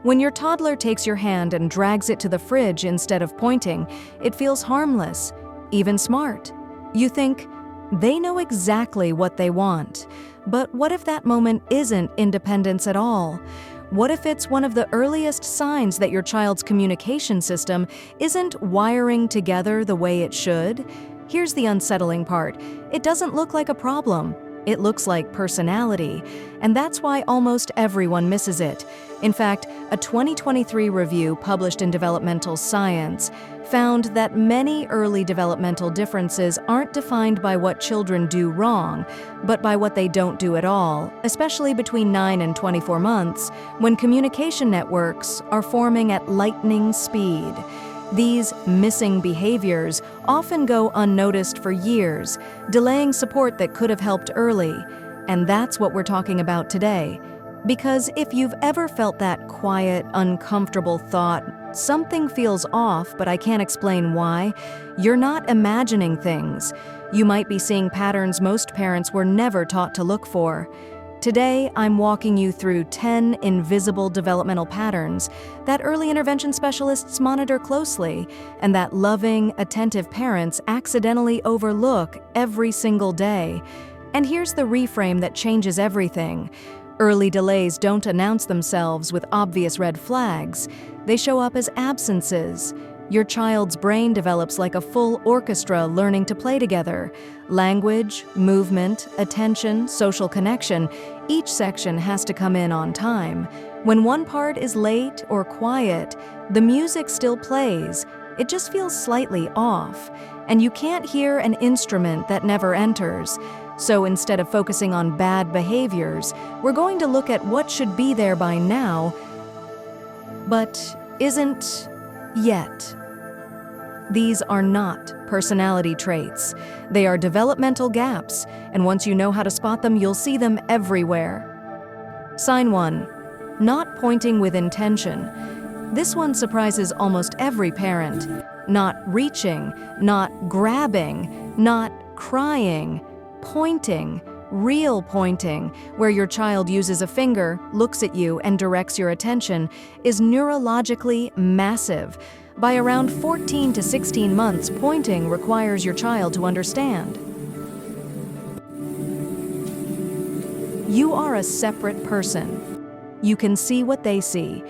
When your toddler takes your hand and drags it to the fridge instead of pointing, it feels harmless, even smart. You think, they know exactly what they want. But what if that moment isn't independence at all? What if it's one of the earliest signs that your child's communication system isn't wiring together the way it should? Here's the unsettling part. It doesn't look like a problem. It looks like personality, and that's why almost everyone misses it. In fact, a 2023 review published in Developmental Science found that many early developmental differences aren't defined by what children do wrong, but by what they don't do at all, especially between 9 and 24 months, when communication networks are forming at lightning speed. These missing behaviors often go unnoticed for years, delaying support that could have helped early. And that's what we're talking about today. Because if you've ever felt that quiet, uncomfortable thought, something feels off, but I can't explain why, you're not imagining things. You might be seeing patterns most parents were never taught to look for. Today, I'm walking you through 10 invisible developmental patterns that early intervention specialists monitor closely and that loving, attentive parents accidentally overlook every single day. And here's the reframe that changes everything. Early delays don't announce themselves with obvious red flags. They show up as absences. Your child's brain develops like a full orchestra learning to play together. Language, movement, attention, social connection, each section has to come in on time. When one part is late or quiet, the music still plays. It just feels slightly off. And you can't hear an instrument that never enters. So instead of focusing on bad behaviors, we're going to look at what should be there by now, but isn't yet. These are not personality traits. They are developmental gaps, and once you know how to spot them, you'll see them everywhere. Sign 1. Not pointing with intention. This one surprises almost every parent. Not reaching, not grabbing, not crying, pointing, real pointing, where your child uses a finger, looks at you, and directs your attention, is neurologically massive. By around 14 to 16 months, pointing requires your child to understand. You are a separate person. You can see what they see.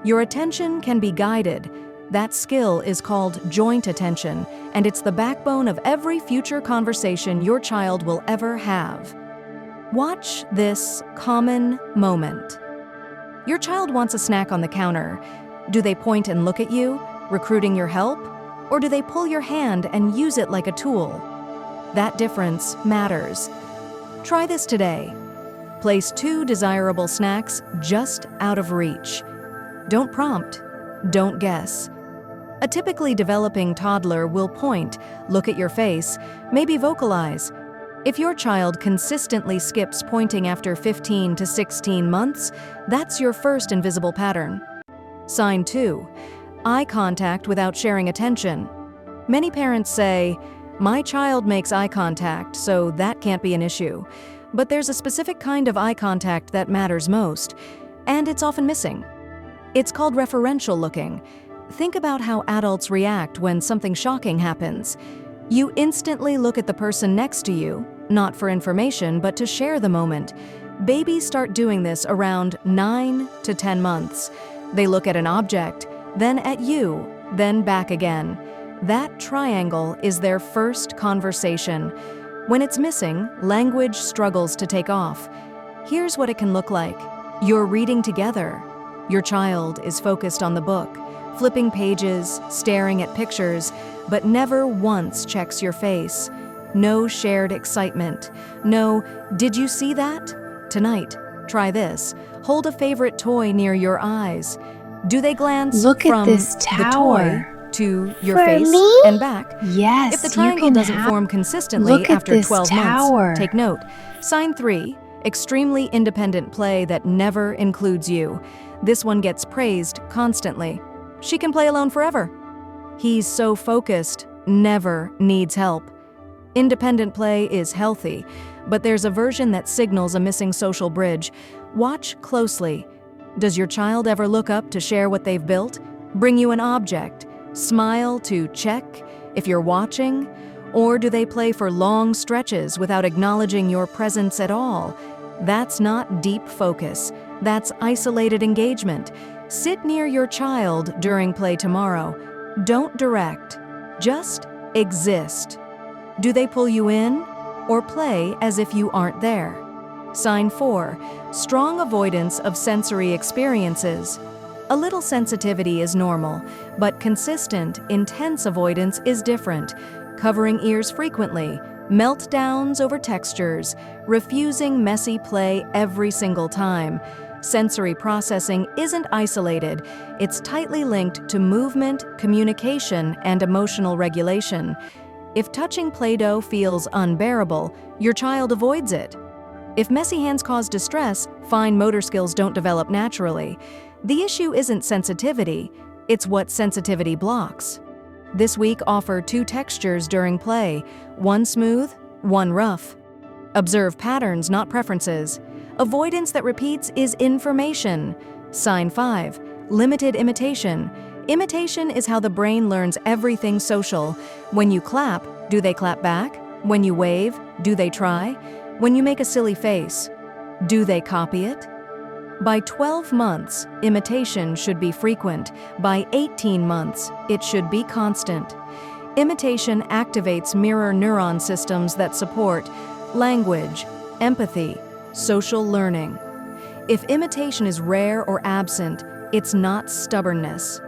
Your attention can be guided. That skill is called joint attention, and it's the backbone of every future conversation your child will ever have. Watch this common moment. Your child wants a snack on the counter. Do they point and look at you, recruiting your help? Or do they pull your hand and use it like a tool? That difference matters. Try this today. Place 2 desirable snacks just out of reach. Don't prompt. Don't guess. A typically developing toddler will point, look at your face, maybe vocalize. If your child consistently skips pointing after 15 to 16 months, that's your first invisible pattern. Sign 2. Eye contact without sharing attention. Many parents say, "My child makes eye contact, so that can't be an issue." But there's a specific kind of eye contact that matters most, and it's often missing. It's called referential looking. Think about how adults react when something shocking happens. You instantly look at the person next to you, not for information, but to share the moment. Babies start doing this around 9 to 10 months. They look at an object, then at you, then back again. That triangle is their first conversation. When it's missing, language struggles to take off. Here's what it can look like. You're reading together. Your child is focused on the book, flipping pages, staring at pictures, but never once checks your face. No shared excitement. No, "Did you see that? Tonight, try this." Hold a favorite toy near your eyes. Do they glance Look from at this the tower. toy to your For face me? and back? Yes, If the you triangle can doesn't have. form consistently Look at after this 12 tower. months, take note. Sign 3, extremely independent play that never includes you. This one gets praised constantly. She can play alone forever. He's so focused, never needs help. Independent play is healthy, but there's a version that signals a missing social bridge. Watch closely. Does your child ever look up to share what they've built? Bring you an object? Smile to check if you're watching? Or do they play for long stretches without acknowledging your presence at all? That's not deep focus. That's isolated engagement. Sit near your child during play tomorrow. Don't direct. Just exist. Do they pull you in or play as if you aren't there? Sign 4. Strong avoidance of sensory experiences. A little sensitivity is normal, but consistent, intense avoidance is different. Covering ears frequently, meltdowns over textures, refusing messy play every single time. Sensory processing isn't isolated. It's tightly linked to movement, communication, and emotional regulation. If touching Play-Doh feels unbearable, your child avoids it. If messy hands cause distress, fine motor skills don't develop naturally. The issue isn't sensitivity, it's what sensitivity blocks. This week, offer 2 textures during play, one smooth, one rough. Observe patterns, not preferences. Avoidance that repeats is information. Sign 5. Limited imitation. Imitation is how the brain learns everything social. When you clap, do they clap back? When you wave, do they try? When you make a silly face, do they copy it? By 12 months, imitation should be frequent. By 18 months, it should be constant. Imitation activates mirror neuron systems that support language, empathy, social learning. If imitation is rare or absent, it's not stubbornness.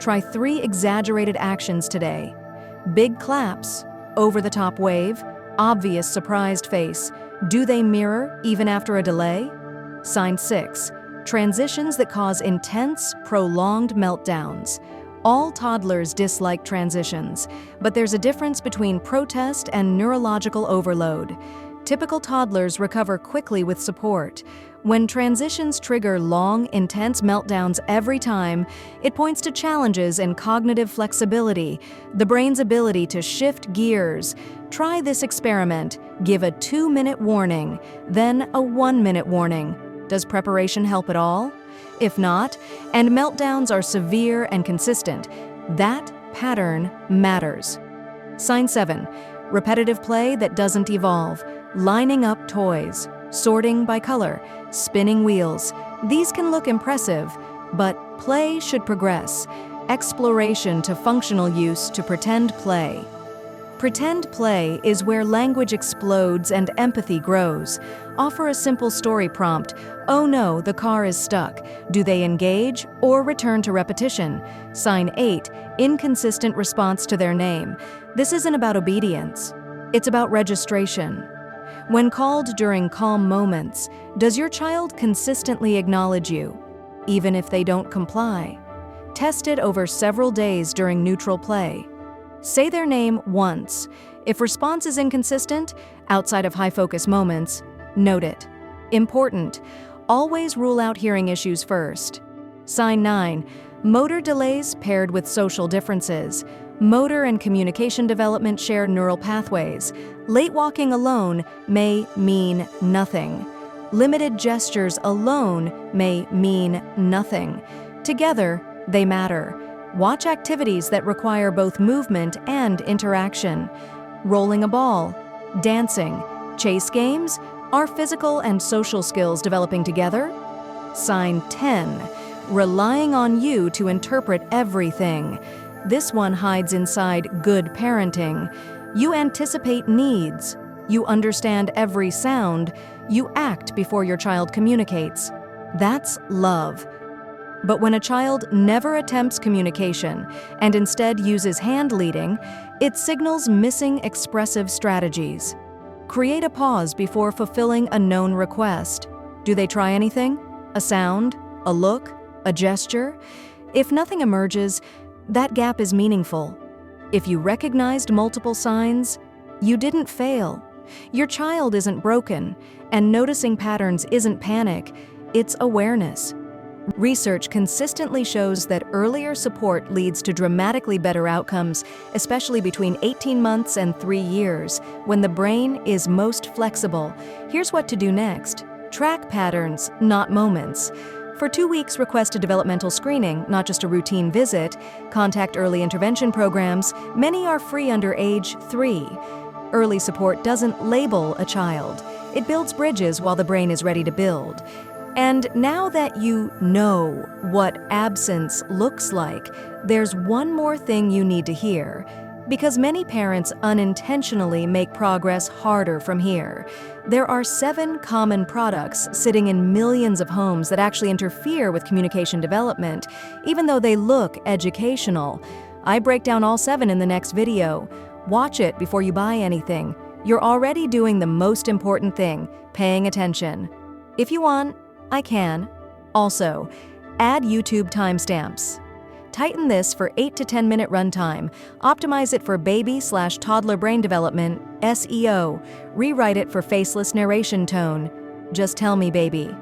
Try 3 exaggerated actions today. Big claps, over-the-top wave, obvious surprised face. Do they mirror even after a delay? Sign 6. Transitions that cause intense, prolonged meltdowns. All toddlers dislike transitions, but there's a difference between protest and neurological overload. Typical toddlers recover quickly with support. When transitions trigger long, intense meltdowns every time, it points to challenges in cognitive flexibility, the brain's ability to shift gears. Try this experiment. Give a 2-minute warning, then a 1-minute warning. Does preparation help at all? If not, and meltdowns are severe and consistent, that pattern matters. Sign 7. Repetitive play that doesn't evolve. Lining up toys, sorting by color, spinning wheels. These can look impressive, but play should progress. Exploration to functional use to pretend play. Pretend play is where language explodes and empathy grows. Offer a simple story prompt. Oh no, the car is stuck. Do they engage or return to repetition? Sign 8. Inconsistent response to their name. This isn't about obedience. It's about registration. When called during calm moments, does your child consistently acknowledge you, even if they don't comply? Test it over several days during neutral play. Say their name once. If response is inconsistent, outside of high-focus moments, note it. Important. Always rule out hearing issues first. Sign 9. Motor delays paired with social differences. Motor and communication development share neural pathways. Late walking alone may mean nothing. Limited gestures alone may mean nothing. Together, they matter. Watch activities that require both movement and interaction. Rolling a ball, dancing, chase games. Are physical and social skills developing together? Sign 10. Relying on you to interpret everything. This one hides inside good parenting. You anticipate needs. You understand every sound. You act before your child communicates. That's love. But when a child never attempts communication and instead uses hand leading, it signals missing expressive strategies. Create a pause before fulfilling a known request. Do they try anything? A sound? A look? A gesture? If nothing emerges, that gap is meaningful. If you recognized multiple signs, you didn't fail. Your child isn't broken, and noticing patterns isn't panic, it's awareness. Research consistently shows that earlier support leads to dramatically better outcomes, especially between 18 months and 3 years, when the brain is most flexible. Here's what to do next. Track patterns, not moments. For 2 weeks, request a developmental screening, not just a routine visit. Contact early intervention programs. Many are free under age 3. Early support doesn't label a child. It builds bridges while the brain is ready to build. And now that you know what absence looks like, there's one more thing you need to hear. Because many parents unintentionally make progress harder from here. There are 7 common products sitting in millions of homes that actually interfere with communication development, even though they look educational. I break down all 7 in the next video. Watch it before you buy anything. You're already doing the most important thing, paying attention. If you want, I can. Also, add YouTube timestamps. Tighten this for 8 to 10 minute runtime. Optimize it for baby/toddler brain development, SEO. Rewrite it for faceless narration tone. Just tell me, baby.